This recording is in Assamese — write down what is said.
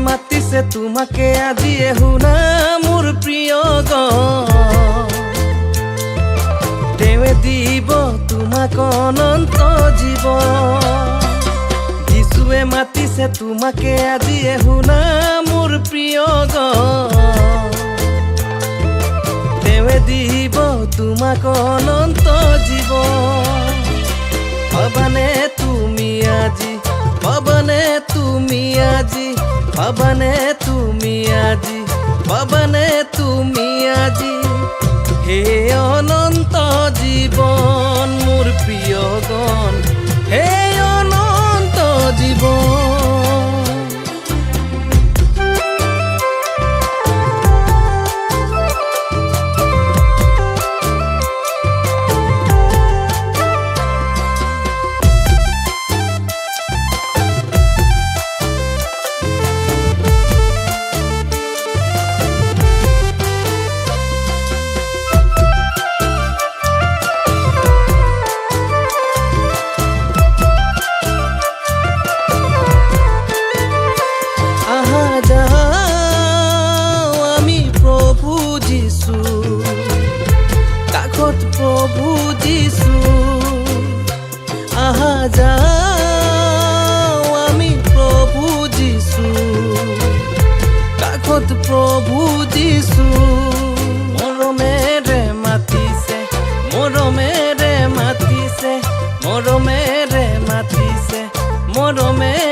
মাতিছে তোমাকে আজিয়ে শুনা মোৰ প্ৰিয় গণ তেৱে দিব তোমাক অনন্ত জীৱন যিশুৱে মাতিছে তোমাকে আজিয়ে শুনা মোৰ প্ৰিয় গণ তেৱে দিব তোমাক অনন্ত জীৱন পাবানে তুমি আজি পাবানে তুমি আজি পাবানে তুমি আজি পাবানে তুমি আজি হে অনন্ত জীৱন মোৰ প্ৰিয় গণ হে অনন্ত জীৱন কাষত প্ৰভু যিশু আহা যাওঁ আমি প্ৰভু যিশু কাষত প্ৰভু যিশু মৰমেৰে মাতিছে মৰমেৰে মাতিছে মৰমেৰে মাতিছে মৰমেৰে